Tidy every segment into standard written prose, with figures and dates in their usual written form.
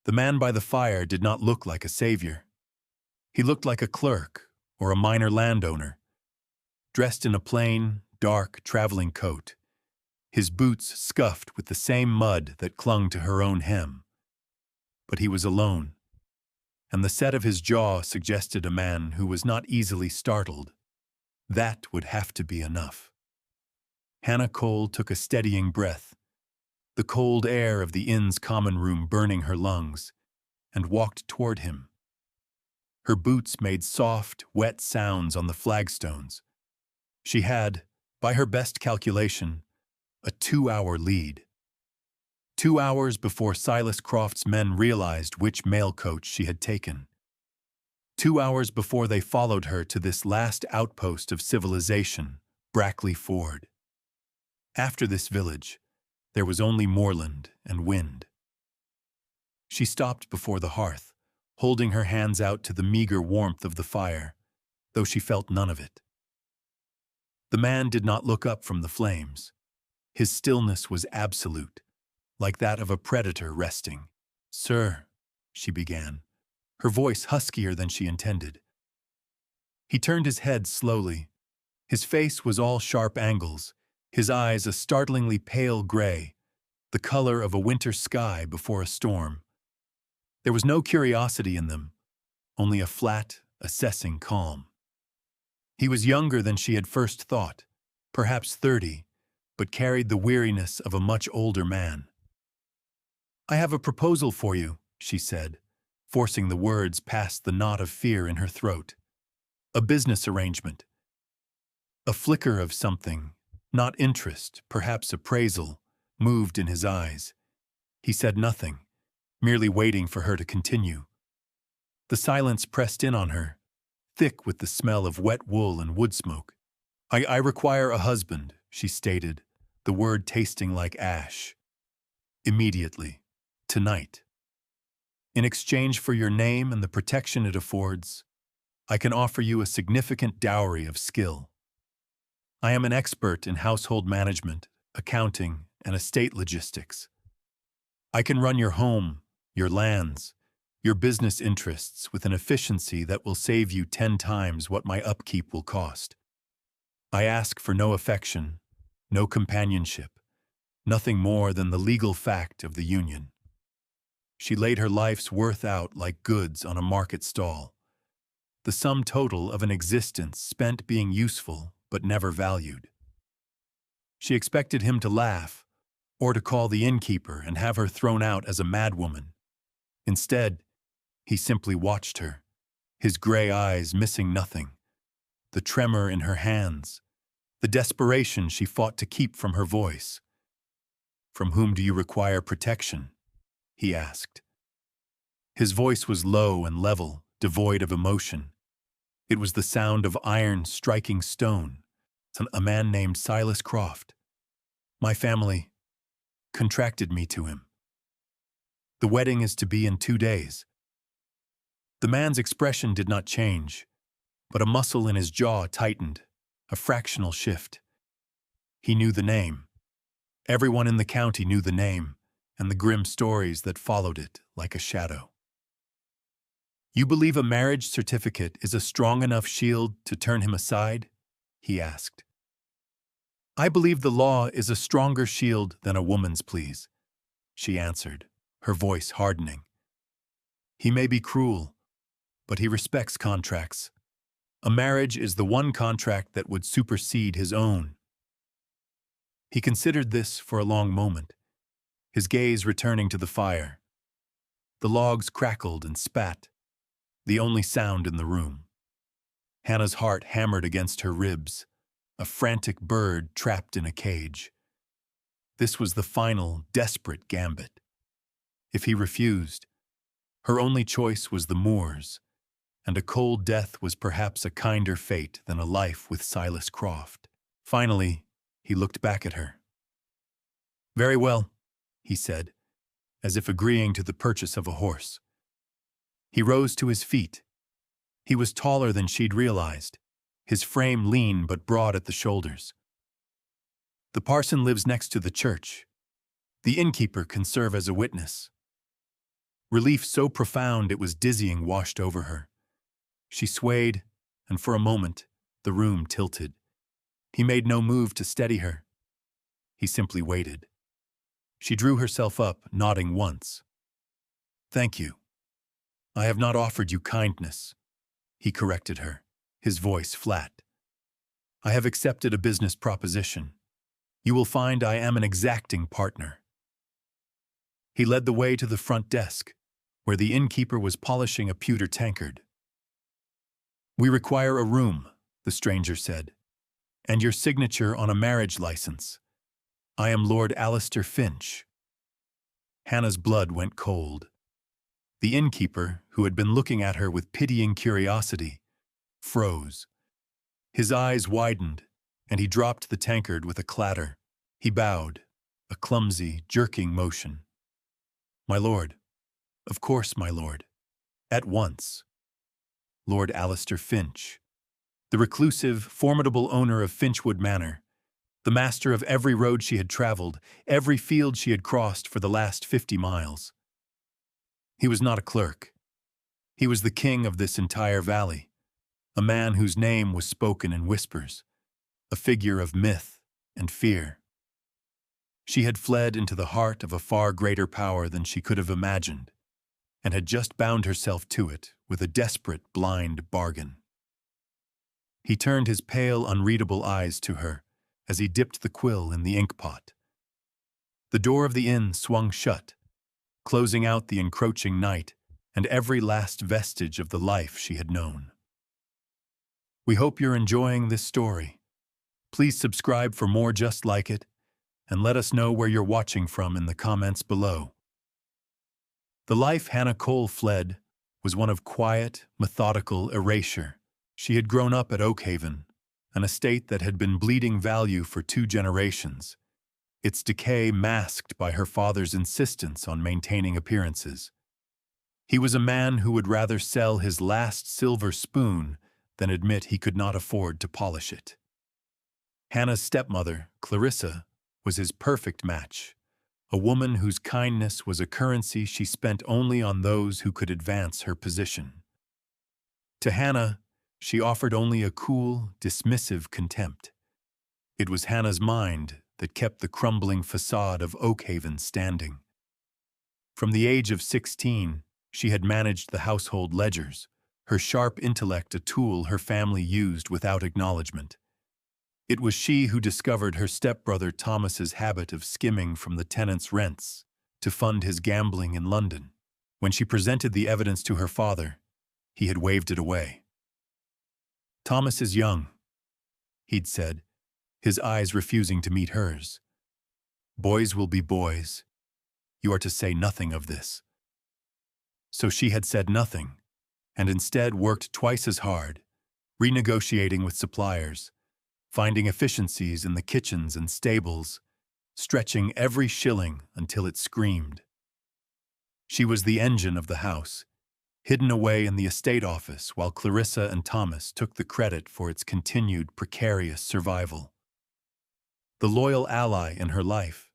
The man by the fire did not look like a savior. He looked like a clerk or a minor landowner, dressed in a plain, dark traveling coat, his boots scuffed with the same mud that clung to her own hem. But he was alone, and the set of his jaw suggested a man who was not easily startled. That would have to be enough. Hannah Cole took a steadying breath, the cold air of the inn's common room burning her lungs, and walked toward him. Her boots made soft, wet sounds on the flagstones. She had, by her best calculation, a 2-hour lead. 2 hours before Silas Croft's men realized which mail coach she had taken. 2 hours before they followed her to this last outpost of civilization, Brackley Ford. After this village, there was only moorland and wind. She stopped before the hearth, holding her hands out to the meager warmth of the fire, though she felt none of it. The man did not look up from the flames. His stillness was absolute, like that of a predator resting. "Sir," she began, her voice huskier than she intended. He turned his head slowly. His face was all sharp angles, his eyes a startlingly pale gray, the color of a winter sky before a storm. There was no curiosity in them, only a flat, assessing calm. He was younger than she had first thought, perhaps 30, but carried the weariness of a much older man. "I have a proposal for you," she said, forcing the words past the knot of fear in her throat. "A business arrangement." A flicker of something, not interest, perhaps appraisal, moved in his eyes. He said nothing, merely waiting for her to continue. The silence pressed in on her, thick with the smell of wet wool and wood smoke. I require a husband," she stated, the word tasting like ash. "Immediately. Tonight. In exchange for your name and the protection it affords, I can offer you a significant dowry of skill. I am an expert in household management, accounting, and estate logistics. I can run your home, your lands, your business interests with an efficiency that will save you 10 times what my upkeep will cost. I ask for no affection, no companionship, nothing more than the legal fact of the union." She laid her life's worth out like goods on a market stall, the sum total of an existence spent being useful but never valued. She expected him to laugh, or to call the innkeeper and have her thrown out as a madwoman. Instead, he simply watched her, his gray eyes missing nothing, the tremor in her hands, the desperation she fought to keep from her voice. "From whom do you require protection?" he asked. His voice was low and level, devoid of emotion. It was the sound of iron striking stone. "A man named Silas Croft. My family contracted me to him. The wedding is to be in 2 days." The man's expression did not change, but a muscle in his jaw tightened, a fractional shift. He knew the name. Everyone in the county knew the name, and the grim stories that followed it like a shadow. "You believe a marriage certificate is a strong enough shield to turn him aside?" he asked. "I believe the law is a stronger shield than a woman's pleas," she answered, her voice hardening. "He may be cruel, but he respects contracts. A marriage is the one contract that would supersede his own." He considered this for a long moment, his gaze returning to the fire. The logs crackled and spat, the only sound in the room. Hannah's heart hammered against her ribs, a frantic bird trapped in a cage. This was the final, desperate gambit. If he refused, her only choice was the moors, and a cold death was perhaps a kinder fate than a life with Silas Croft. Finally, he looked back at her. "Very well," he said, as if agreeing to the purchase of a horse. He rose to his feet. He was taller than she'd realized, his frame lean but broad at the shoulders. "The parson lives next to the church. The innkeeper can serve as a witness." Relief so profound it was dizzying washed over her. She swayed, and for a moment, the room tilted. He made no move to steady her. He simply waited. She drew herself up, nodding once. "Thank you. I have not offered you kindness," he corrected her, his voice flat. "I have accepted a business proposition. You will find I am an exacting partner." He led the way to the front desk, where the innkeeper was polishing a pewter tankard. "We require a room," the stranger said, "and your signature on a marriage license. I am Lord Alistair Finch." Hannah's blood went cold. The innkeeper, who had been looking at her with pitying curiosity, froze. His eyes widened, and he dropped the tankard with a clatter. He bowed, a clumsy, jerking motion. "My lord. Of course, my lord. At once." Lord Alistair Finch, the reclusive, formidable owner of Finchwood Manor, the master of every road she had traveled, every field she had crossed for the last 50 miles. He was not a clerk. He was the king of this entire valley, a man whose name was spoken in whispers, a figure of myth and fear. She had fled into the heart of a far greater power than she could have imagined, and had just bound herself to it with a desperate, blind bargain. He turned his pale, unreadable eyes to her as he dipped the quill in the ink pot. The door of the inn swung shut, closing out the encroaching night and every last vestige of the life she had known. We hope you're enjoying this story. Please subscribe for more just like it, and let us know where you're watching from in the comments below. The life Hannah Cole fled was one of quiet, methodical erasure. She had grown up at Oakhaven, an estate that had been bleeding value for 2 generations, its decay masked by her father's insistence on maintaining appearances. He was a man who would rather sell his last silver spoon than admit he could not afford to polish it. Hannah's stepmother, Clarissa, was his perfect match, a woman whose kindness was a currency she spent only on those who could advance her position. To Hannah, she offered only a cool, dismissive contempt. It was Hannah's mind that kept the crumbling facade of Oakhaven standing. From the age of 16, she had managed the household ledgers, her sharp intellect a tool her family used without acknowledgement. It was she who discovered her stepbrother Thomas's habit of skimming from the tenants' rents to fund his gambling in London. When she presented the evidence to her father, he had waved it away. "Thomas is young," he'd said, his eyes refusing to meet hers. "Boys will be boys. You are to say nothing of this." So she had said nothing, and instead worked twice as hard, renegotiating with suppliers, finding efficiencies in the kitchens and stables, stretching every shilling until it screamed. She was the engine of the house, hidden away in the estate office while Clarissa and Thomas took the credit for its continued precarious survival. The loyal ally in her life,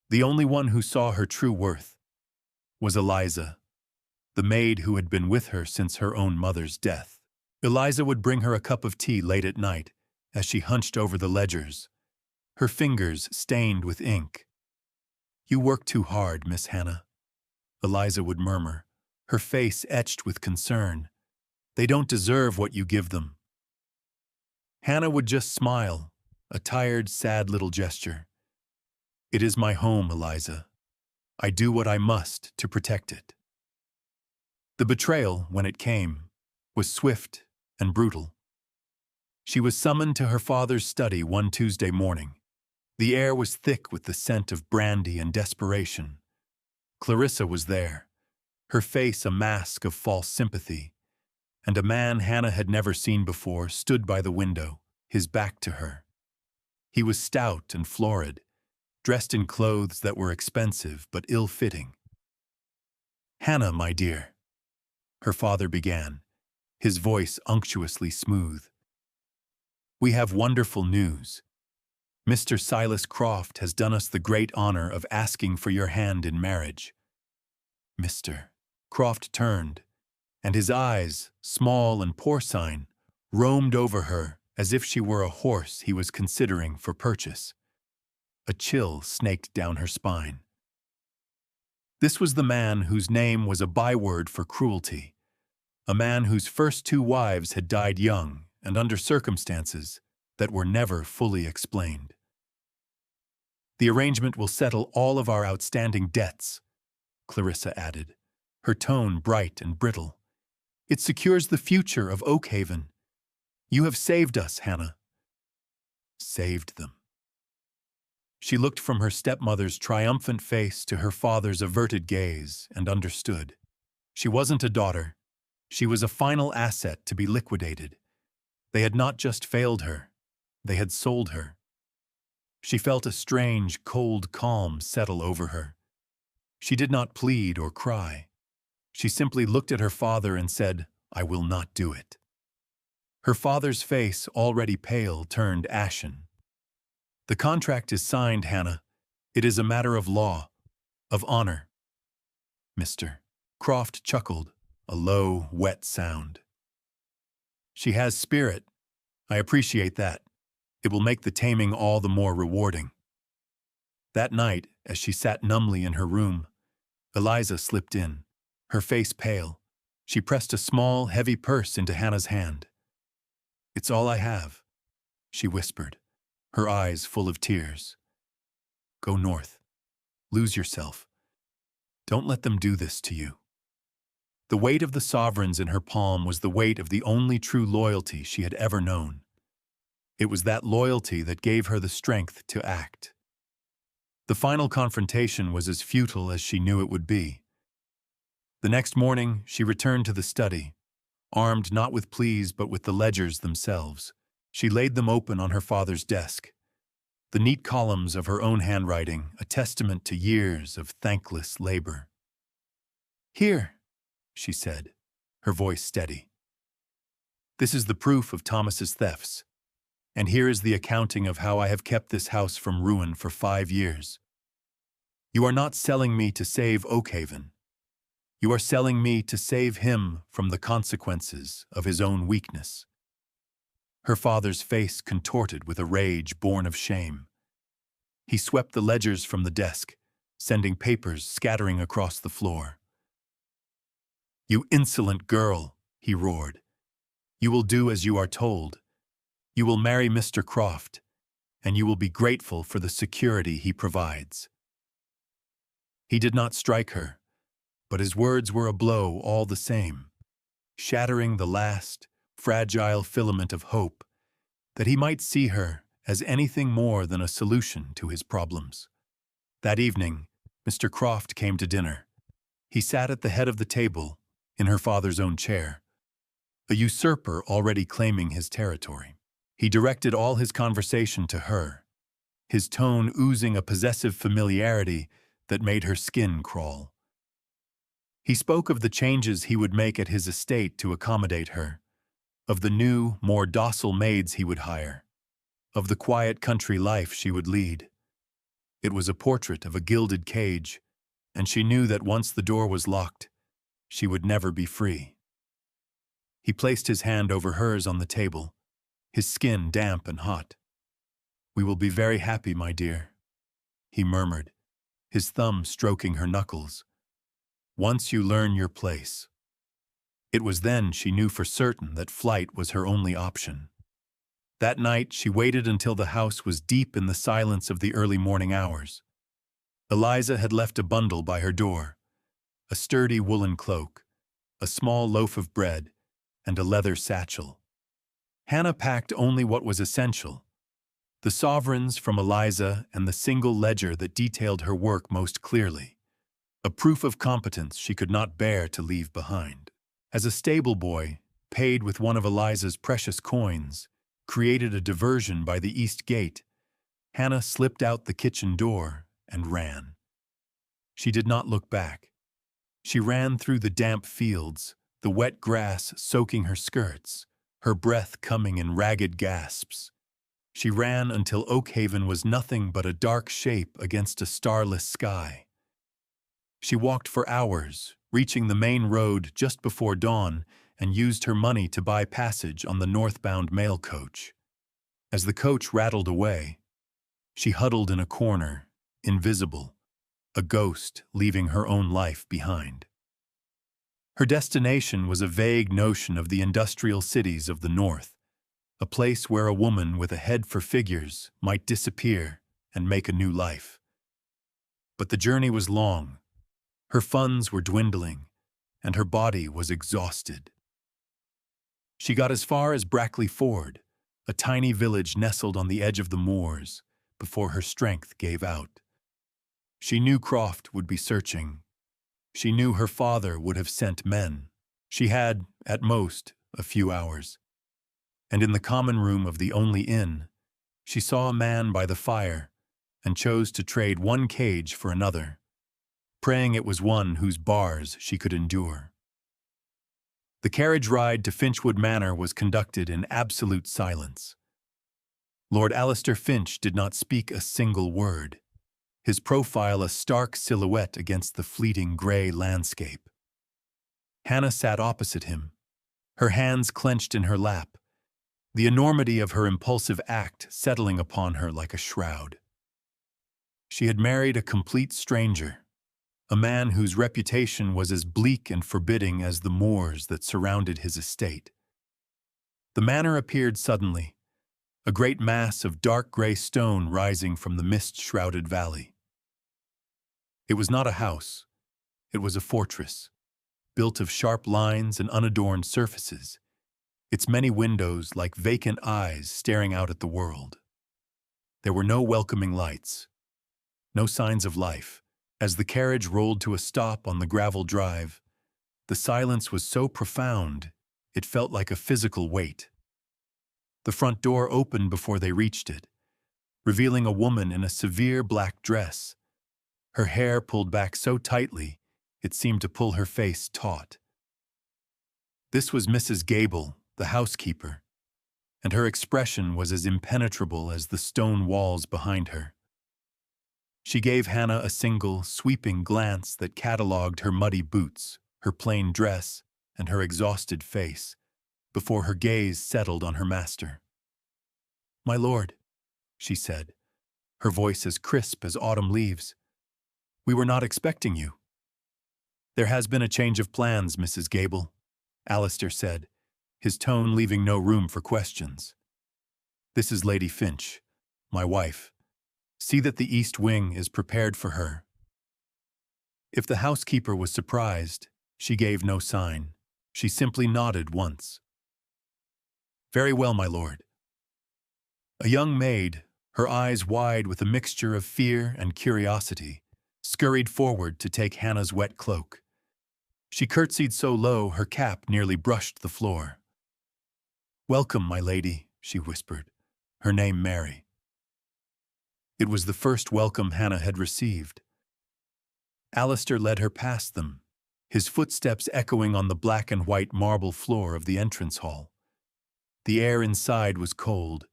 the only one who saw her true worth, was Eliza, the maid who had been with her since her own mother's death. Eliza would bring her a cup of tea late at night as she hunched over the ledgers, her fingers stained with ink. "You work too hard, Miss Hannah," Eliza would murmur, her face etched with concern. "They don't deserve what you give them." Hannah would just smile, a tired, sad little gesture. "It is my home, Eliza. I do what I must to protect it." The betrayal, when it came, was swift and brutal. She was summoned to her father's study one Tuesday morning. The air was thick with the scent of brandy and desperation. Clarissa was there, her face a mask of false sympathy, and a man Hannah had never seen before stood by the window, his back to her. He was stout and florid, dressed in clothes that were expensive but ill-fitting. "Hannah, my dear," her father began, his voice unctuously smooth. "We have wonderful news. Mr. Silas Croft has done us the great honor of asking for your hand in marriage." "Mr. Croft turned, and his eyes, small and porcine, roamed over her as if she were a horse he was considering for purchase. A chill snaked down her spine. This was the man whose name was a byword for cruelty, a man whose first two wives had died young and under circumstances that were never fully explained. "The arrangement will settle all of our outstanding debts," Clarissa added, her tone bright and brittle. "It secures the future of Oakhaven. You have saved us, Hannah." Saved them. She looked from her stepmother's triumphant face to her father's averted gaze and understood. She wasn't a daughter. She was a final asset to be liquidated. They had not just failed her, they had sold her. She felt a strange, cold calm settle over her. She did not plead or cry. She simply looked at her father and said, "I will not do it." Her father's face, already pale, turned ashen. "The contract is signed, Hannah. It is a matter of law, of honor." Mr. Croft chuckled, a low, wet sound. "She has spirit. I appreciate that. It will make the taming all the more rewarding." That night, as she sat numbly in her room, Eliza slipped in, her face pale. She pressed a small, heavy purse into Hannah's hand. "It's all I have," she whispered, her eyes full of tears. "Go north. Lose yourself. Don't let them do this to you." The weight of the sovereigns in her palm was the weight of the only true loyalty she had ever known. It was that loyalty that gave her the strength to act. The final confrontation was as futile as she knew it would be. The next morning, she returned to the study, armed not with pleas but with the ledgers themselves. She laid them open on her father's desk. The neat columns of her own handwriting, a testament to years of thankless labor. "Here," she said, her voice steady. "This is the proof of Thomas's thefts. And here is the accounting of how I have kept this house from ruin for 5 years. You are not selling me to save Oakhaven. You are selling me to save him from the consequences of his own weakness." Her father's face contorted with a rage born of shame. He swept the ledgers from the desk, sending papers scattering across the floor. "You insolent girl," he roared. "You will do as you are told. You will marry Mr. Croft, and you will be grateful for the security he provides." He did not strike her, but his words were a blow all the same, shattering the last, fragile filament of hope that he might see her as anything more than a solution to his problems. That evening, Mr. Croft came to dinner. He sat at the head of the table, in her father's own chair, a usurper already claiming his territory. He directed all his conversation to her, his tone oozing a possessive familiarity that made her skin crawl. He spoke of the changes he would make at his estate to accommodate her, of the new, more docile maids he would hire, of the quiet country life she would lead. It was a portrait of a gilded cage, and she knew that once the door was locked, she would never be free. He placed his hand over hers on the table, his skin damp and hot. "We will be very happy, my dear," he murmured, his thumb stroking her knuckles. "Once you learn your place." It was then she knew for certain that flight was her only option. That night she waited until the house was deep in the silence of the early morning hours. Eliza had left a bundle by her door, a sturdy woolen cloak, a small loaf of bread, and a leather satchel. Hannah packed only what was essential: the sovereigns from Eliza and the single ledger that detailed her work most clearly, a proof of competence she could not bear to leave behind. As a stable boy, paid with one of Eliza's precious coins, created a diversion by the east gate, Hannah slipped out the kitchen door and ran. She did not look back. She ran through the damp fields, the wet grass soaking her skirts, her breath coming in ragged gasps. She ran until Oakhaven was nothing but a dark shape against a starless sky. She walked for hours, reaching the main road just before dawn, and used her money to buy passage on the northbound mail coach. As the coach rattled away, she huddled in a corner, invisible, a ghost leaving her own life behind. Her destination was a vague notion of the industrial cities of the north, a place where a woman with a head for figures might disappear and make a new life. But the journey was long, her funds were dwindling, and her body was exhausted. She got as far as Brackley Ford, a tiny village nestled on the edge of the moors, before her strength gave out. She knew Croft would be searching. She knew her father would have sent men. She had, at most, a few hours. And in the common room of the only inn, she saw a man by the fire and chose to trade one cage for another, praying it was one whose bars she could endure. The carriage ride to Finchwood Manor was conducted in absolute silence. Lord Alistair Finch did not speak a single word, his profile a stark silhouette against the fleeting gray landscape. Hannah sat opposite him, her hands clenched in her lap, the enormity of her impulsive act settling upon her like a shroud. She had married a complete stranger, a man whose reputation was as bleak and forbidding as the moors that surrounded his estate. The manor appeared suddenly, a great mass of dark gray stone rising from the mist-shrouded valley. It was not a house, it was a fortress, built of sharp lines and unadorned surfaces, its many windows like vacant eyes staring out at the world. There were no welcoming lights, no signs of life. As the carriage rolled to a stop on the gravel drive, the silence was so profound it felt like a physical weight. The front door opened before they reached it, revealing a woman in a severe black dress, her hair pulled back so tightly it seemed to pull her face taut. This was Mrs. Gable, the housekeeper, and her expression was as impenetrable as the stone walls behind her. She gave Hannah a single, sweeping glance that catalogued her muddy boots, her plain dress, and her exhausted face, before her gaze settled on her master. "My lord," she said, her voice as crisp as autumn leaves, "we were not expecting you." "There has been a change of plans, Mrs. Gable," Alistair said, his tone leaving no room for questions. "This is Lady Finch, my wife. See that the east wing is prepared for her." If the housekeeper was surprised, she gave no sign. She simply nodded once. "Very well, my lord." A young maid, her eyes wide with a mixture of fear and curiosity, scurried forward to take Hannah's wet cloak. She curtsied so low her cap nearly brushed the floor. "Welcome, my lady," she whispered, her name Mary. It was the first welcome Hannah had received. Alistair led her past them, his footsteps echoing on the black and white marble floor of the entrance hall. The air inside was cold,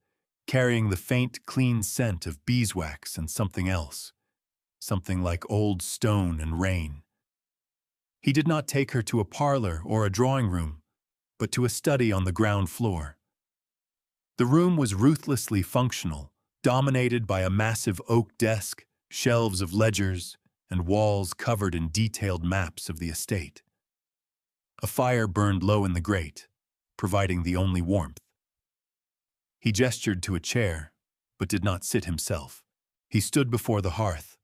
carrying the faint, clean scent of beeswax and something else, something like old stone and rain. He did not take her to a parlor or a drawing room, but to a study on the ground floor. The room was ruthlessly functional, dominated by a massive oak desk, shelves of ledgers, and walls covered in detailed maps of the estate. A fire burned low in the grate, providing the only warmth. He gestured to a chair, but did not sit himself. He stood before the hearth,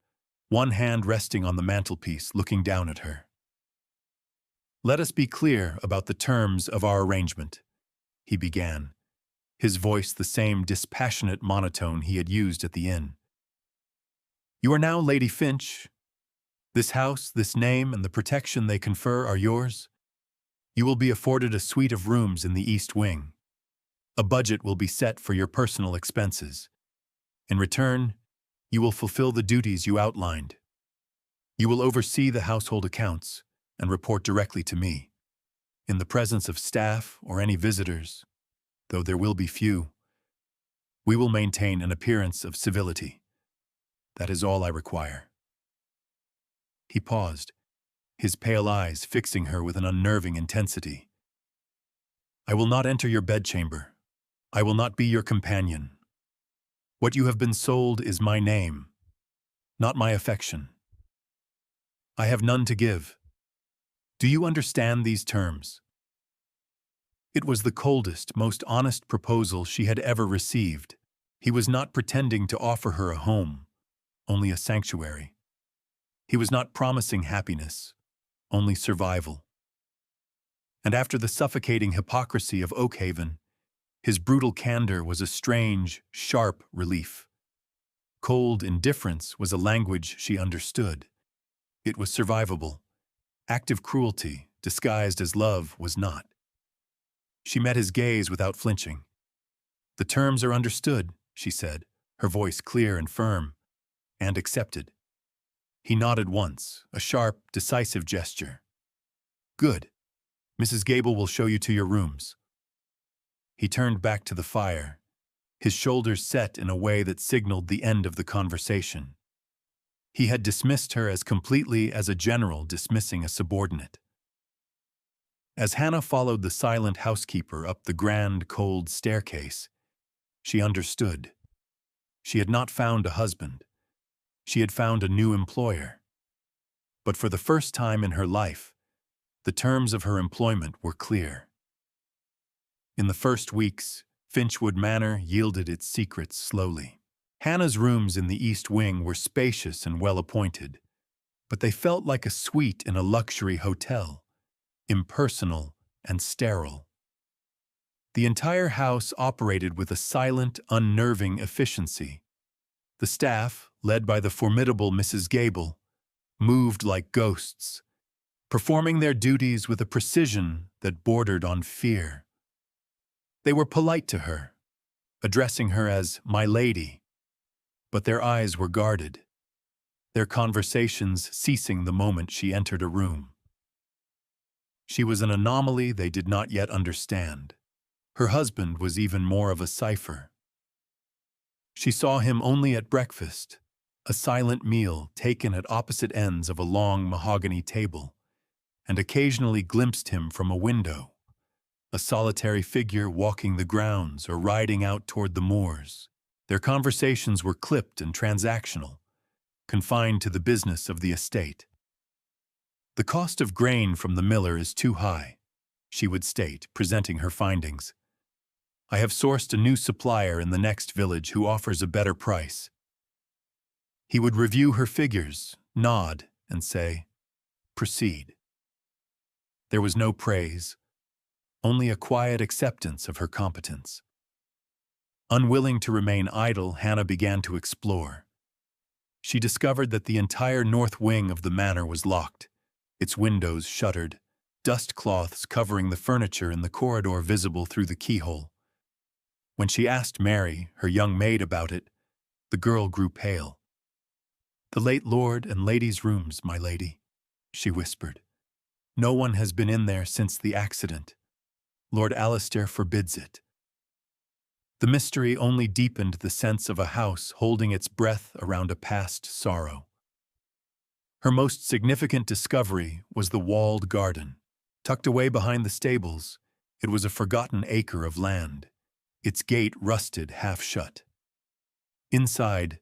one hand resting on the mantelpiece, looking down at her. "Let us be clear about the terms of our arrangement," he began, his voice the same dispassionate monotone he had used at the inn. "You are now Lady Finch. This house, this name, and the protection they confer are yours. You will be afforded a suite of rooms in the East Wing. A budget will be set for your personal expenses. In return, you will fulfill the duties you outlined. You will oversee the household accounts and report directly to me. In the presence of staff or any visitors, though there will be few, we will maintain an appearance of civility. That is all I require." He paused, his pale eyes fixing her with an unnerving intensity. "I will not enter your bedchamber. I will not be your companion. What you have been sold is my name, not my affection. I have none to give. Do you understand these terms?" It was the coldest, most honest proposal she had ever received. He was not pretending to offer her a home, only a sanctuary. He was not promising happiness, only survival. And after the suffocating hypocrisy of Oakhaven, his brutal candor was a strange, sharp relief. Cold indifference was a language she understood. It was survivable. Active cruelty, disguised as love, was not. She met his gaze without flinching. "The terms are understood," she said, her voice clear and firm, "and accepted." He nodded once, a sharp, decisive gesture. "Good. Mrs. Gable will show you to your rooms." He turned back to the fire, his shoulders set in a way that signaled the end of the conversation. He had dismissed her as completely as a general dismissing a subordinate. As Hannah followed the silent housekeeper up the grand, cold staircase, she understood. She had not found a husband. She had found a new employer. But for the first time in her life, the terms of her employment were clear. In the first weeks, Finchwood Manor yielded its secrets slowly. Hannah's rooms in the East Wing were spacious and well-appointed, but they felt like a suite in a luxury hotel, impersonal and sterile. The entire house operated with a silent, unnerving efficiency. The staff, led by the formidable Mrs. Gable, moved like ghosts, performing their duties with a precision that bordered on fear. They were polite to her, addressing her as "my lady," but their eyes were guarded, their conversations ceasing the moment she entered a room. She was an anomaly they did not yet understand. Her husband was even more of a cipher. She saw him only at breakfast, a silent meal taken at opposite ends of a long mahogany table, and occasionally glimpsed him from a window, a solitary figure walking the grounds or riding out toward the moors. Their conversations were clipped and transactional, confined to the business of the estate. "The cost of grain from the miller is too high," she would state, presenting her findings. "I have sourced a new supplier in the next village who offers a better price." He would review her figures, nod, and say, "Proceed." There was no praise, only a quiet acceptance of her competence. Unwilling to remain idle, Hannah began to explore. She discovered that the entire north wing of the manor was locked, its windows shuttered, dust cloths covering the furniture in the corridor visible through the keyhole. When she asked Mary, her young maid, about it, the girl grew pale. "The late lord and lady's rooms, my lady," she whispered. "No one has been in there since the accident. Lord Alistair forbids it." The mystery only deepened the sense of a house holding its breath around a past sorrow. Her most significant discovery was the walled garden. Tucked away behind the stables, it was a forgotten acre of land, its gate rusted half shut. Inside,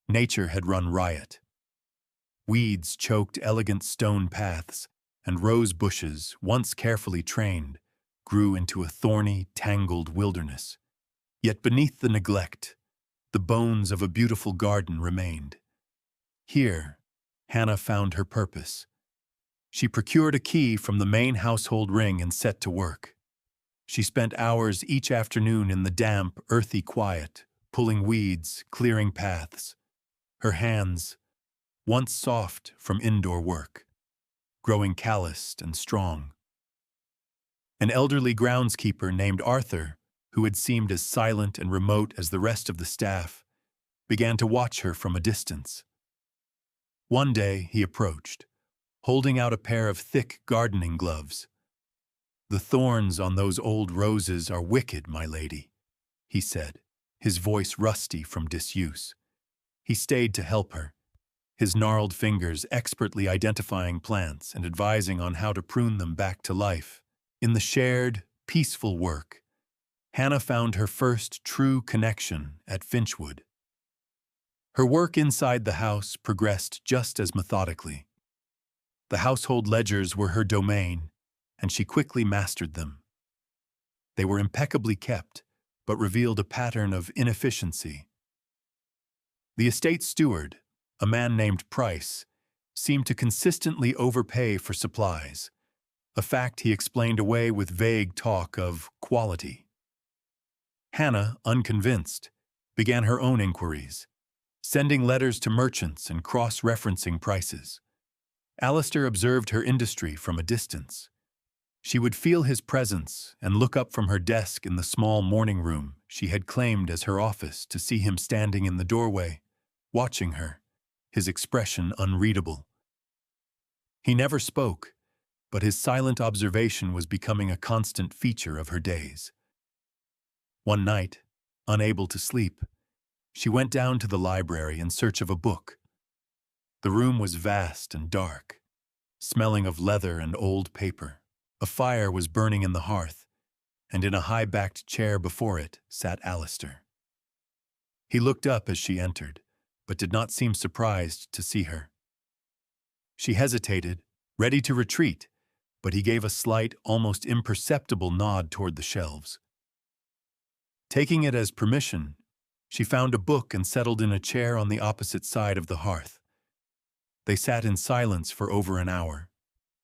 nature had run riot. Weeds choked elegant stone paths, and rose bushes, once carefully trained, grew into a thorny, tangled wilderness. Yet beneath the neglect, the bones of a beautiful garden remained. Here, Hannah found her purpose. She procured a key from the main household ring and set to work. She spent hours each afternoon in the damp, earthy quiet, pulling weeds, clearing paths. Her hands, once soft from indoor work, growing calloused and strong. An elderly groundskeeper named Arthur, who had seemed as silent and remote as the rest of the staff, began to watch her from a distance. One day he approached, holding out a pair of thick gardening gloves. "The thorns on those old roses are wicked, my lady," he said, his voice rusty from disuse. He stayed to help her, his gnarled fingers expertly identifying plants and advising on how to prune them back to life. In the shared, peaceful work, Hannah found her first true connection at Finchwood. Her work inside the house progressed just as methodically. The household ledgers were her domain, and she quickly mastered them. They were impeccably kept, but revealed a pattern of inefficiency. The estate steward, a man named Price, seemed to consistently overpay for supplies, a fact he explained away with vague talk of quality. Hannah, unconvinced, began her own inquiries, sending letters to merchants and cross-referencing prices. Alistair observed her industry from a distance. She would feel his presence and look up from her desk in the small morning room she had claimed as her office to see him standing in the doorway, watching her, his expression unreadable. He never spoke, but his silent observation was becoming a constant feature of her days. One night, unable to sleep, she went down to the library in search of a book. The room was vast and dark, smelling of leather and old paper. A fire was burning in the hearth, and in a high-backed chair before it sat Alistair. He looked up as she entered, but did not seem surprised to see her. She hesitated, ready to retreat, but he gave a slight, almost imperceptible nod toward the shelves. Taking it as permission, she found a book and settled in a chair on the opposite side of the hearth. They sat in silence for over an hour,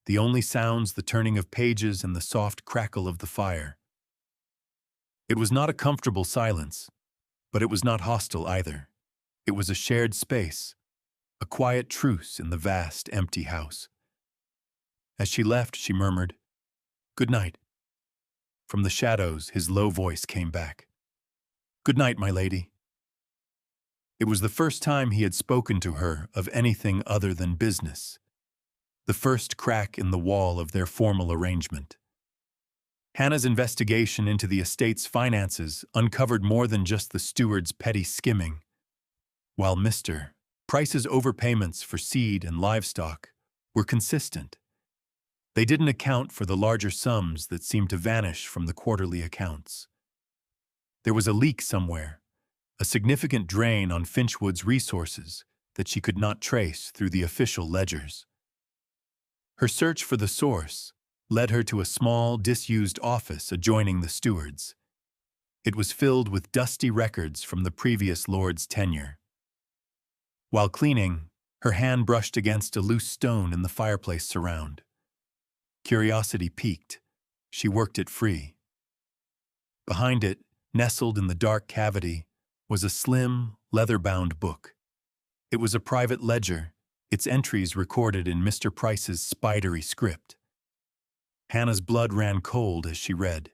the only sounds the turning of pages and the soft crackle of the fire. It was not a comfortable silence, but it was not hostile either. It was a shared space, a quiet truce in the vast, empty house. As she left, she murmured, "Good night." From the shadows, his low voice came back. "Good night, my lady." It was the first time he had spoken to her of anything other than business, the first crack in the wall of their formal arrangement. Hannah's investigation into the estate's finances uncovered more than just the steward's petty skimming, while Mr. Price's overpayments for seed and livestock were consistent. They didn't account for the larger sums that seemed to vanish from the quarterly accounts. There was a leak somewhere, a significant drain on Finchwood's resources that she could not trace through the official ledgers. Her search for the source led her to a small, disused office adjoining the steward's. It was filled with dusty records from the previous lord's tenure. While cleaning, her hand brushed against a loose stone in the fireplace surround. Curiosity piqued. She worked it free. Behind it, nestled in the dark cavity, was a slim, leather-bound book. It was a private ledger, its entries recorded in Mr. Price's spidery script. Hannah's blood ran cold as she read.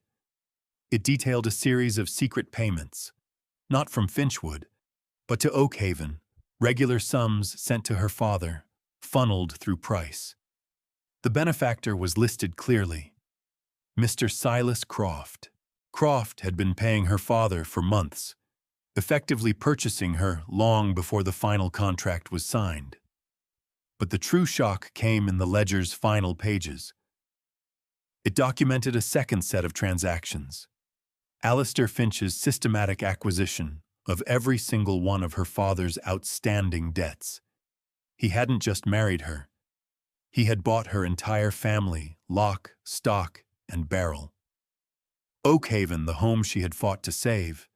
It detailed a series of secret payments, not from Finchwood, but to Oakhaven, regular sums sent to her father, funneled through Price. The benefactor was listed clearly: Mr. Silas Croft. Croft had been paying her father for months, effectively purchasing her long before the final contract was signed. But the true shock came in the ledger's final pages. It documented a second set of transactions: Alistair Finch's systematic acquisition of every single one of her father's outstanding debts. He hadn't just married her. He had bought her entire family, lock, stock, and barrel. Oakhaven, the home she had fought to save,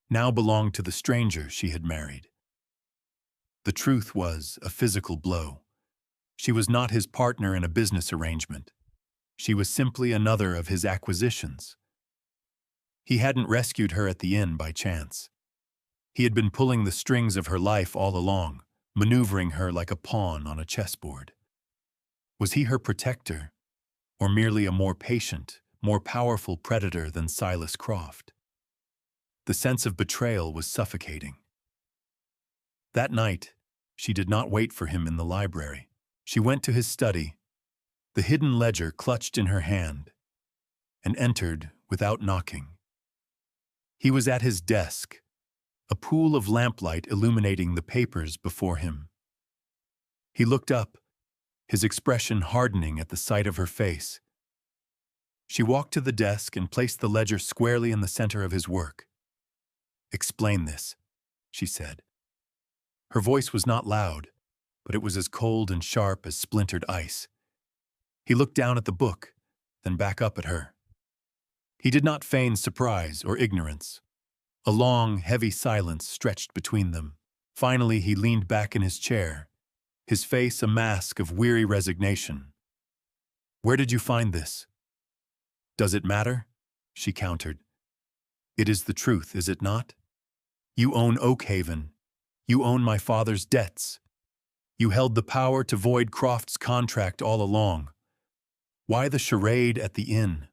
now belonged to the stranger she had married. The truth was a physical blow. She was not his partner in a business arrangement. She was simply another of his acquisitions. He hadn't rescued her at the inn by chance. He had been pulling the strings of her life all along, maneuvering her like a pawn on a chessboard. Was he her protector, or merely a more patient, more powerful predator than Silas Croft? The sense of betrayal was suffocating. That night, she did not wait for him in the library. She went to his study, the hidden ledger clutched in her hand, and entered without knocking. He was at his desk, a pool of lamplight illuminating the papers before him. He looked up, his expression hardening at the sight of her face. She walked to the desk and placed the ledger squarely in the center of his work. "Explain this," she said. Her voice was not loud, but it was as cold and sharp as splintered ice. He looked down at the book, then back up at her. He did not feign surprise or ignorance. A long, heavy silence stretched between them. Finally, he leaned back in his chair, his face a mask of weary resignation. "Where did you find this?" "Does it matter?" she countered. "It is the truth, is it not? You own Oakhaven. You own my father's debts. You held the power to void Croft's contract all along. Why the charade at the inn?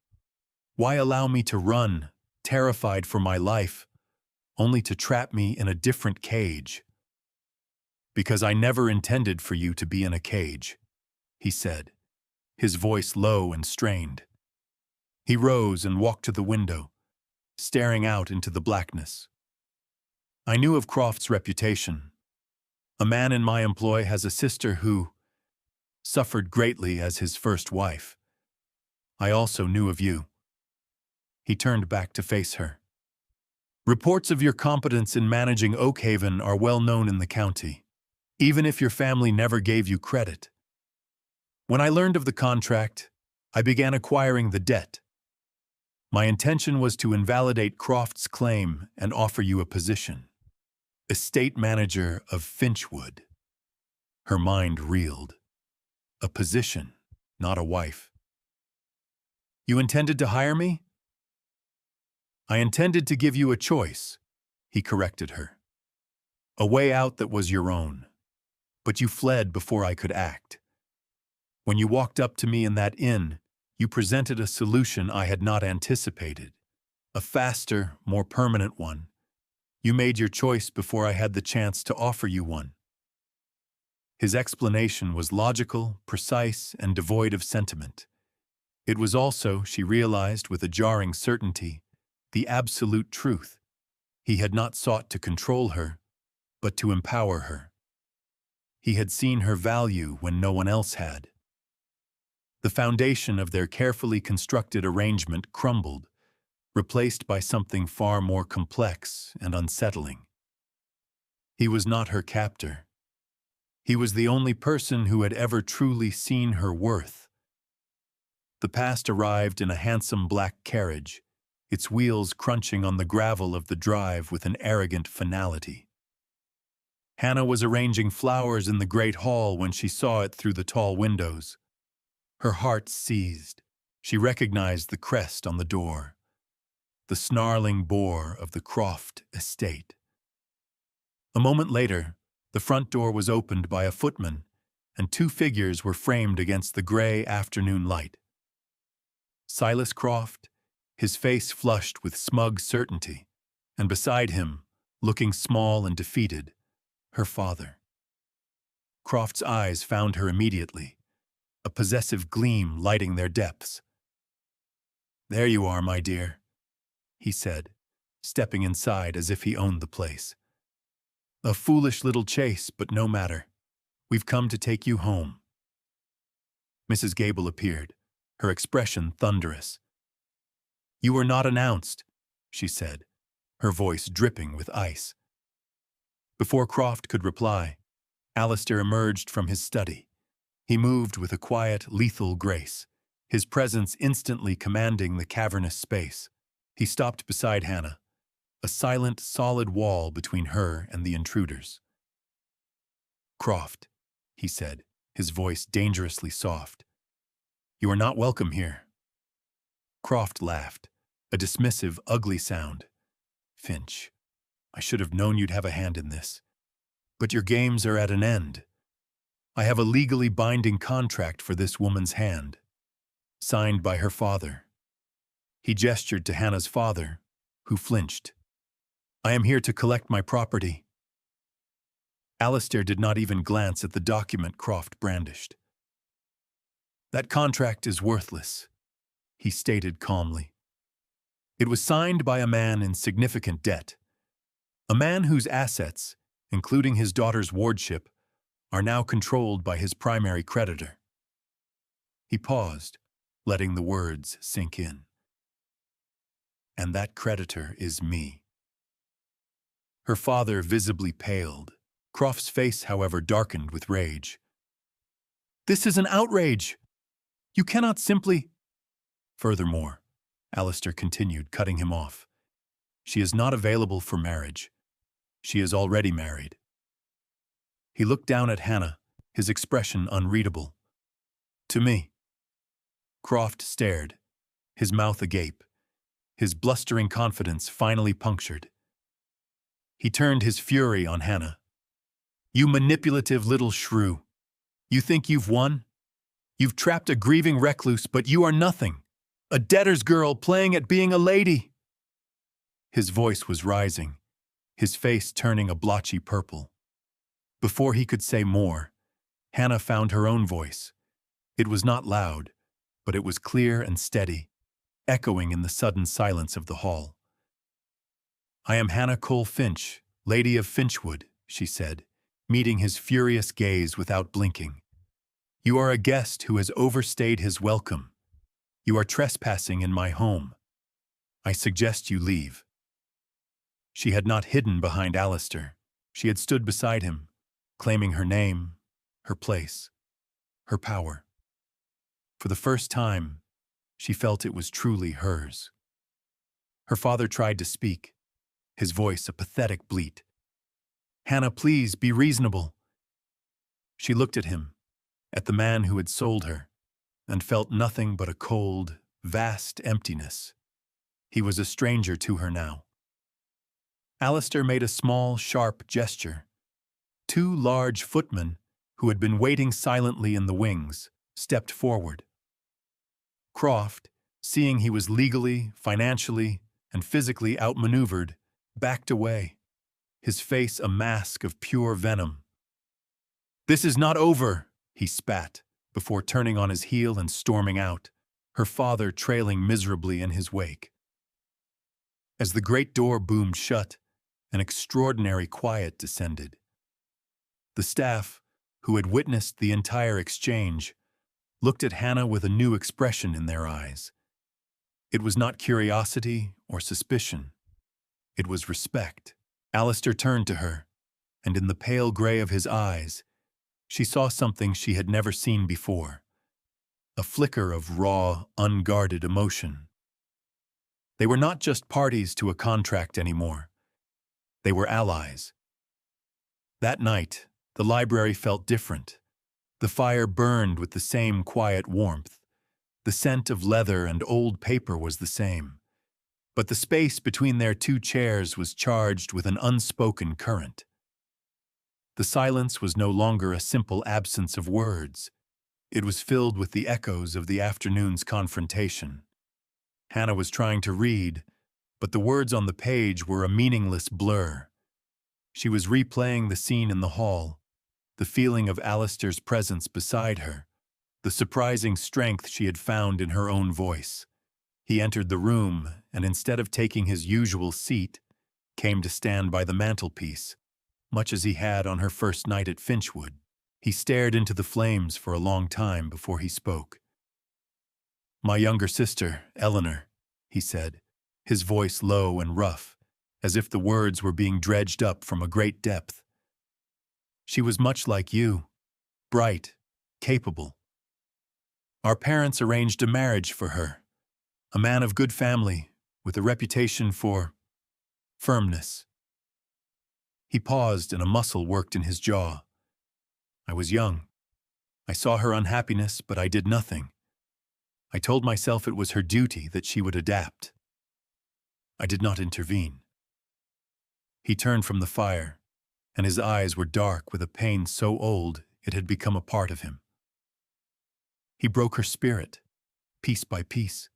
Why allow me to run, terrified for my life, only to trap me in a different cage?" "Because I never intended for you to be in a cage," he said, his voice low and strained. He rose and walked to the window, staring out into the blackness. "I knew of Croft's reputation. A man in my employ has a sister who suffered greatly as his first wife. I also knew of you." He turned back to face her. "Reports of your competence in managing Oakhaven are well known in the county, even if your family never gave you credit. When I learned of the contract, I began acquiring the debt. My intention was to invalidate Croft's claim and offer you a position. Estate manager of Finchwood." Her mind reeled. A position, not a wife. "You intended to hire me?" "I intended to give you a choice," he corrected her. "A way out that was your own. But you fled before I could act. When you walked up to me in that inn, you presented a solution I had not anticipated. A faster, more permanent one. You made your choice before I had the chance to offer you one." His explanation was logical, precise, and devoid of sentiment. It was also, she realized with a jarring certainty, the absolute truth. He had not sought to control her, but to empower her. He had seen her value when no one else had. The foundation of their carefully constructed arrangement crumbled, replaced by something far more complex and unsettling. He was not her captor. He was the only person who had ever truly seen her worth. The past arrived in a handsome black carriage, its wheels crunching on the gravel of the drive with an arrogant finality. Hannah was arranging flowers in the great hall when she saw it through the tall windows. Her heart seized. She recognized the crest on the door, the snarling boar of the Croft estate. A moment later, the front door was opened by a footman, and two figures were framed against the gray afternoon light. Silas Croft, his face flushed with smug certainty, and beside him, looking small and defeated, her father. Croft's eyes found her immediately, a possessive gleam lighting their depths. "There you are, my dear," he said, stepping inside as if he owned the place. "A foolish little chase, but no matter. We've come to take you home." Mrs. Gable appeared, her expression thunderous. "You were not announced," she said, her voice dripping with ice. Before Croft could reply, Alistair emerged from his study. He moved with a quiet, lethal grace, his presence instantly commanding the cavernous space. He stopped beside Hannah, a silent, solid wall between her and the intruders. "Croft," he said, his voice dangerously soft, "you are not welcome here." Croft laughed, a dismissive, ugly sound. "Finch, I should have known you'd have a hand in this. But your games are at an end. I have a legally binding contract for this woman's hand, signed by her father." He gestured to Hannah's father, who flinched. "I am here to collect my property." Alistair did not even glance at the document Croft brandished. "That contract is worthless," he stated calmly. "It was signed by a man in significant debt, a man whose assets, including his daughter's wardship, are now controlled by his primary creditor. He paused, letting the words sink in. And that creditor is me. Her father visibly paled. Croft's face, however, darkened with rage. This is an outrage! You cannot simply— Furthermore, Alistair continued, cutting him off, she is not available for marriage. She is already married. He looked down at Hannah, his expression unreadable. To me. Croft stared, his mouth agape, his blustering confidence finally punctured. He turned his fury on Hannah. You manipulative little shrew. You think you've won? You've trapped a grieving recluse, but you are nothing. A debtor's girl playing at being a lady. His voice was rising, his face turning a blotchy purple. Before he could say more, Hannah found her own voice. It was not loud, but it was clear and steady, echoing in the sudden silence of the hall. I am Hannah Cole Finch, Lady of Finchwood, she said, meeting his furious gaze without blinking. You are a guest who has overstayed his welcome. You are trespassing in my home. I suggest you leave. She had not hidden behind Alistair. She had stood beside him, claiming her name, her place, her power. For the first time, she felt it was truly hers. Her father tried to speak, his voice a pathetic bleat. Hannah, please, be reasonable. She looked at him, at the man who had sold her, and felt nothing but a cold, vast emptiness. He was a stranger to her now. Alistair made a small, sharp gesture. Two large footmen, who had been waiting silently in the wings, stepped forward. Croft, seeing he was legally, financially, and physically outmaneuvered, backed away, his face a mask of pure venom. This is not over, he spat, before turning on his heel and storming out, her father trailing miserably in his wake. As the great door boomed shut, an extraordinary quiet descended. The staff, who had witnessed the entire exchange, looked at Hannah with a new expression in their eyes. It was not curiosity or suspicion. It was respect. Alistair turned to her, and in the pale gray of his eyes, she saw something she had never seen before. A flicker of raw, unguarded emotion. They were not just parties to a contract anymore. They were allies. That night, the library felt different. The fire burned with the same quiet warmth. The scent of leather and old paper was the same. But the space between their two chairs was charged with an unspoken current. The silence was no longer a simple absence of words. It was filled with the echoes of the afternoon's confrontation. Hannah was trying to read, but the words on the page were a meaningless blur. She was replaying the scene in the hall, the feeling of Alistair's presence beside her, the surprising strength she had found in her own voice. He entered the room, and instead of taking his usual seat, came to stand by the mantelpiece, much as he had on her first night at Finchwood. He stared into the flames for a long time before he spoke. My younger sister, Eleanor, he said, his voice low and rough, as if the words were being dredged up from a great depth. She was much like you, bright, capable. Our parents arranged a marriage for her, a man of good family with a reputation for firmness. He paused and a muscle worked in his jaw. I was young. I saw her unhappiness, but I did nothing. I told myself it was her duty that she would adapt. I did not intervene. He turned from the fire, and his eyes were dark with a pain so old it had become a part of him. He broke her spirit, piece by piece.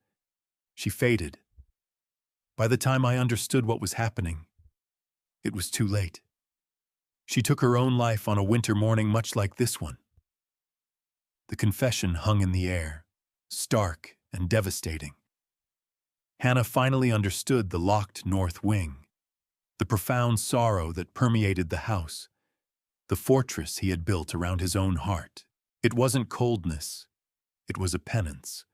She faded. By the time I understood what was happening, it was too late. She took her own life on a winter morning much like this one. The confession hung in the air, stark and devastating. Hannah finally understood the locked north wing, the profound sorrow that permeated the house, the fortress he had built around his own heart. It wasn't coldness, it was a penance.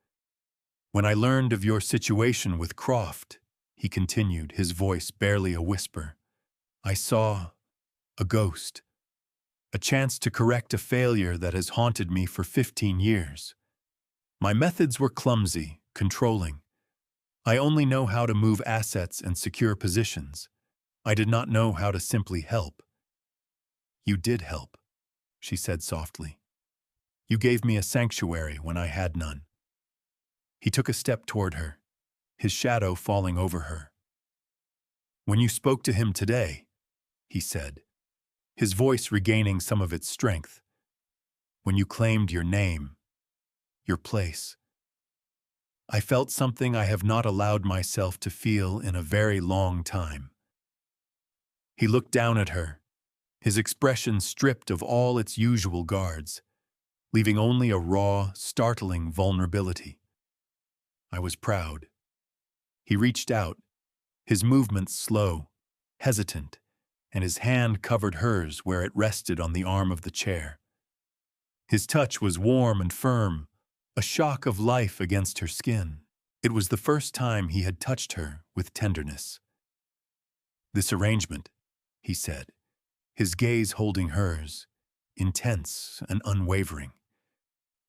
When I learned of your situation with Croft, he continued, his voice barely a whisper, I saw a ghost, a chance to correct a failure that has haunted me for 15 years. My methods were clumsy, controlling. I only know how to move assets and secure positions. I did not know how to simply help. You did help, she said softly. You gave me a sanctuary when I had none. He took a step toward her, his shadow falling over her. When you spoke to him today, he said, his voice regaining some of its strength, when you claimed your name, your place, I felt something I have not allowed myself to feel in a very long time. He looked down at her, his expression stripped of all its usual guards, leaving only a raw, startling vulnerability. I was proud. He reached out, his movements slow, hesitant, and his hand covered hers where it rested on the arm of the chair. His touch was warm and firm, a shock of life against her skin. It was the first time he had touched her with tenderness. This arrangement, he said, his gaze holding hers, intense and unwavering.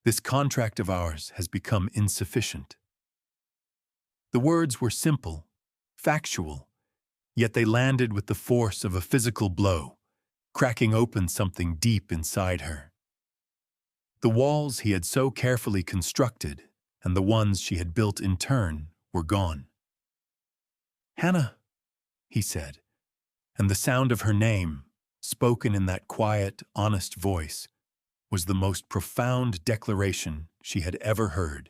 This contract of ours has become insufficient. The words were simple, factual, yet they landed with the force of a physical blow, cracking open something deep inside her. The walls he had so carefully constructed and the ones she had built in turn were gone. Hannah, he said, and the sound of her name, spoken in that quiet, honest voice, was the most profound declaration she had ever heard.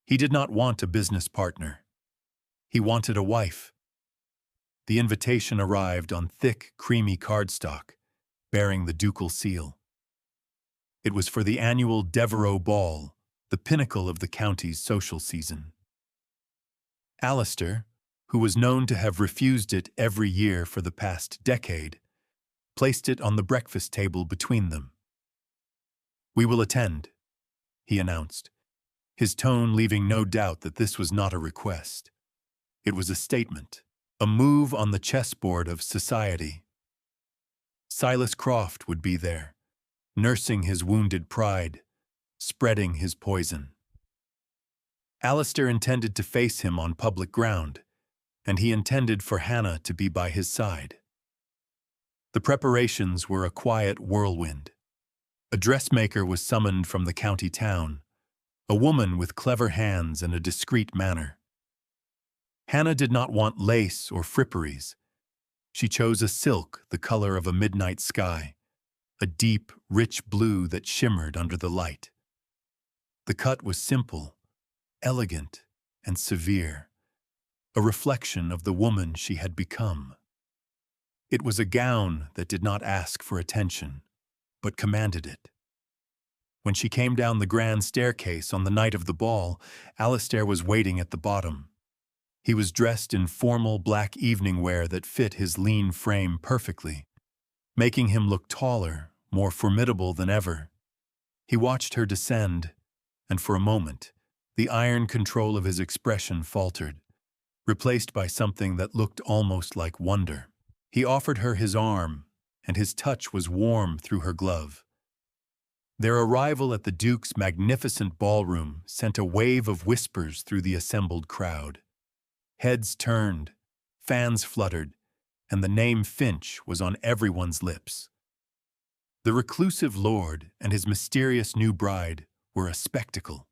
He did not want a business partner. He wanted a wife. The invitation arrived on thick, creamy cardstock, bearing the ducal seal. It was for the annual Devereux Ball, the pinnacle of the county's social season. Alistair, who was known to have refused it every year for the past decade, placed it on the breakfast table between them. We will attend, he announced, his tone leaving no doubt that this was not a request. It was a statement, a move on the chessboard of society. Silas Croft would be there, nursing his wounded pride, spreading his poison. Alistair intended to face him on public ground, and he intended for Hannah to be by his side. The preparations were a quiet whirlwind. A dressmaker was summoned from the county town, a woman with clever hands and a discreet manner. Hannah did not want lace or fripperies. She chose a silk the color of a midnight sky, a deep, rich blue that shimmered under the light. The cut was simple, elegant, and severe, a reflection of the woman she had become. It was a gown that did not ask for attention, but commanded it. When she came down the grand staircase on the night of the ball, Alistair was waiting at the bottom. He was dressed in formal black evening wear that fit his lean frame perfectly, making him look taller, more formidable than ever. He watched her descend, and for a moment, the iron control of his expression faltered, replaced by something that looked almost like wonder. He offered her his arm, and his touch was warm through her glove. Their arrival at the Duke's magnificent ballroom sent a wave of whispers through the assembled crowd. Heads turned, fans fluttered, and the name Finch was on everyone's lips. The reclusive lord and his mysterious new bride were a spectacle.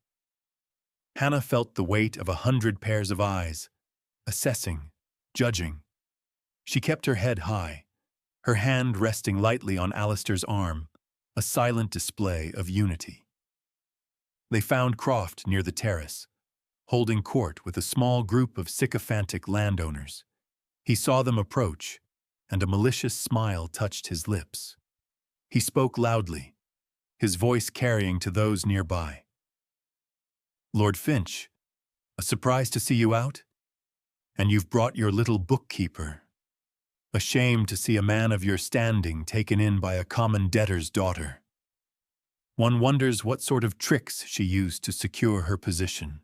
Hannah felt the weight of 100 pairs of eyes, assessing, judging. She kept her head high, her hand resting lightly on Alistair's arm, a silent display of unity. They found Croft near the terrace, holding court with a small group of sycophantic landowners. He saw them approach, and a malicious smile touched his lips. He spoke loudly, his voice carrying to those nearby. Lord Finch, a surprise to see you out? And you've brought your little bookkeeper. A shame to see a man of your standing taken in by a common debtor's daughter. One wonders what sort of tricks she used to secure her position.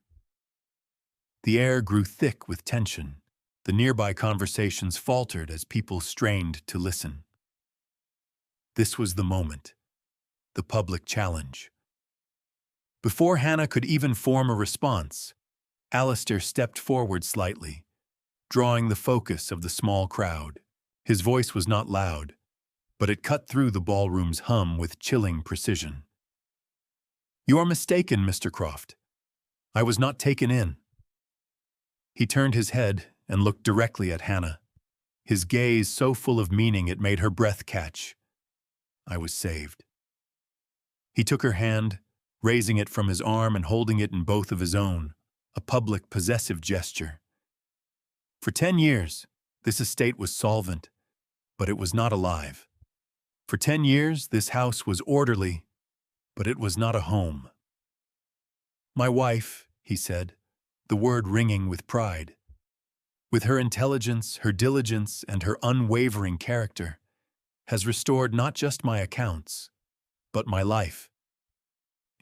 The air grew thick with tension. The nearby conversations faltered as people strained to listen. This was the moment. The public challenge. Before Hannah could even form a response, Alistair stepped forward slightly, drawing the focus of the small crowd. His voice was not loud, but it cut through the ballroom's hum with chilling precision. "You are mistaken, Mr. Croft. I was not taken in." He turned his head and looked directly at Hannah, his gaze so full of meaning it made her breath catch. "I was saved." He took her hand, raising it from his arm and holding it in both of his own, a public possessive gesture. For 10 years, this estate was solvent, but it was not alive. For 10 years, this house was orderly, but it was not a home. "My wife," he said, the word ringing with pride. "With her intelligence, her diligence, and her unwavering character, has restored not just my accounts, but my life.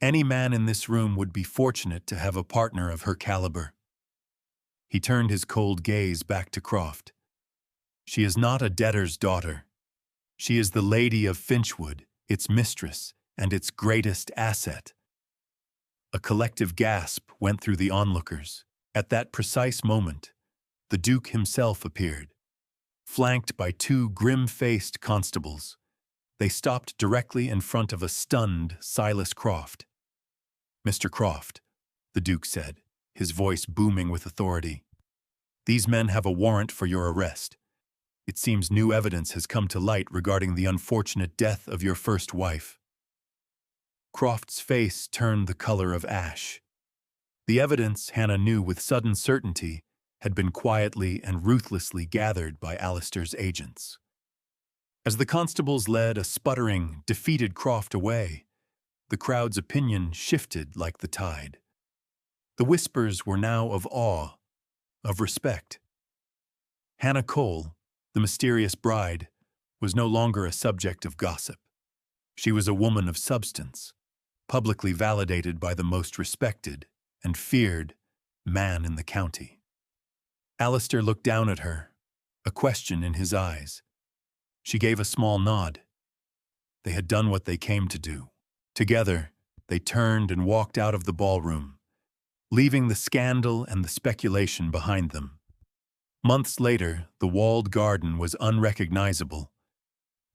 Any man in this room would be fortunate to have a partner of her caliber." He turned his cold gaze back to Croft. "She is not a debtor's daughter. She is the Lady of Finchwood, its mistress, and its greatest asset." A collective gasp went through the onlookers. At that precise moment, the Duke himself appeared, flanked by 2 grim-faced constables. They stopped directly in front of a stunned Silas Croft. "Mr. Croft," the Duke said, his voice booming with authority, "these men have a warrant for your arrest. It seems new evidence has come to light regarding the unfortunate death of your first wife." Croft's face turned the color of ash. The evidence, Hannah knew with sudden certainty, had been quietly and ruthlessly gathered by Alistair's agents. As the constables led a sputtering, defeated Croft away, the crowd's opinion shifted like the tide. The whispers were now of awe, of respect. Hannah Cole, the mysterious bride, was no longer a subject of gossip. She was a woman of substance, publicly validated by the most respected and feared man in the county. Alistair looked down at her, a question in his eyes. She gave a small nod. They had done what they came to do. Together, they turned and walked out of the ballroom, leaving the scandal and the speculation behind them. Months later, the walled garden was unrecognizable.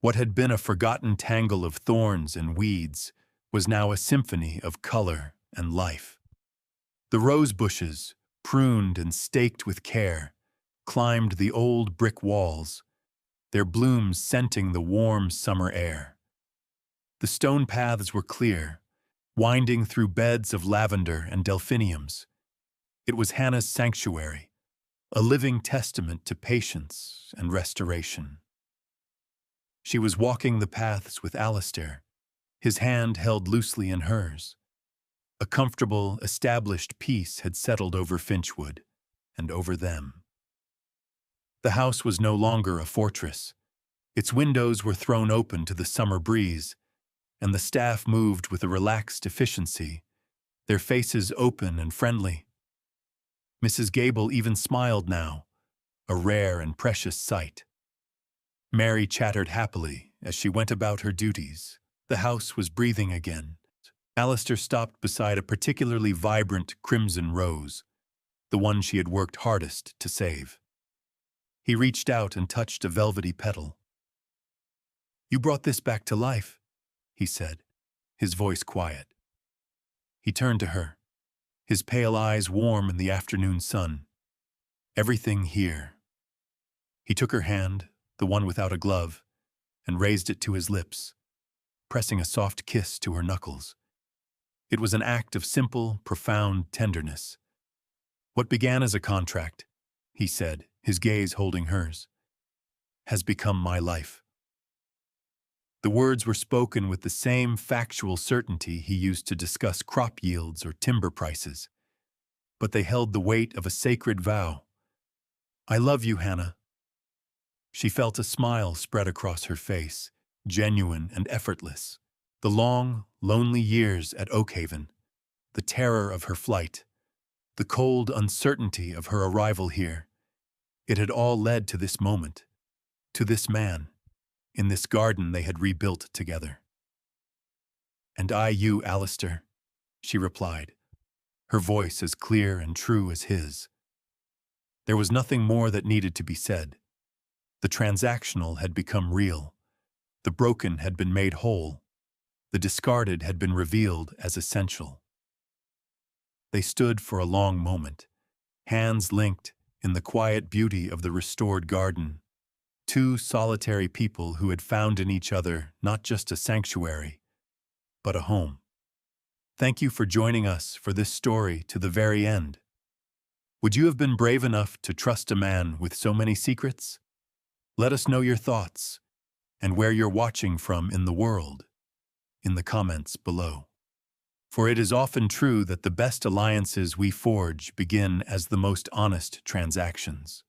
What had been a forgotten tangle of thorns and weeds was now a symphony of color and life. The rose bushes, pruned and staked with care, climbed the old brick walls, their blooms scenting the warm summer air. The stone paths were clear, winding through beds of lavender and delphiniums. It was Hannah's sanctuary, a living testament to patience and restoration. She was walking the paths with Alistair, his hand held loosely in hers. A comfortable, established peace had settled over Finchwood and over them. The house was no longer a fortress. Its windows were thrown open to the summer breeze, and the staff moved with a relaxed efficiency, their faces open and friendly. Mrs. Gable even smiled now, a rare and precious sight. Mary chattered happily as she went about her duties. The house was breathing again. Alistair stopped beside a particularly vibrant crimson rose, the one she had worked hardest to save. He reached out and touched a velvety petal. "You brought this back to life," he said, his voice quiet. He turned to her, his pale eyes warm in the afternoon sun. "Everything here." He took her hand, the one without a glove, and raised it to his lips, pressing a soft kiss to her knuckles. It was an act of simple, profound tenderness. "What began as a contract," he said, his gaze holding hers, "has become my life." The words were spoken with the same factual certainty he used to discuss crop yields or timber prices, but they held the weight of a sacred vow. "I love you, Hannah." She felt a smile spread across her face, genuine and effortless. The long, lonely years at Oakhaven, the terror of her flight, the cold uncertainty of her arrival here, it had all led to this moment, to this man, in this garden they had rebuilt together. "And I you, Alistair," she replied, her voice as clear and true as his. There was nothing more that needed to be said. The transactional had become real. The broken had been made whole. The discarded had been revealed as essential. They stood for a long moment, hands linked in the quiet beauty of the restored garden. Two solitary people who had found in each other not just a sanctuary, but a home. Thank you for joining us for this story to the very end. Would you have been brave enough to trust a man with so many secrets? Let us know your thoughts and where you're watching from in the world in the comments below. For it is often true that the best alliances we forge begin as the most honest transactions.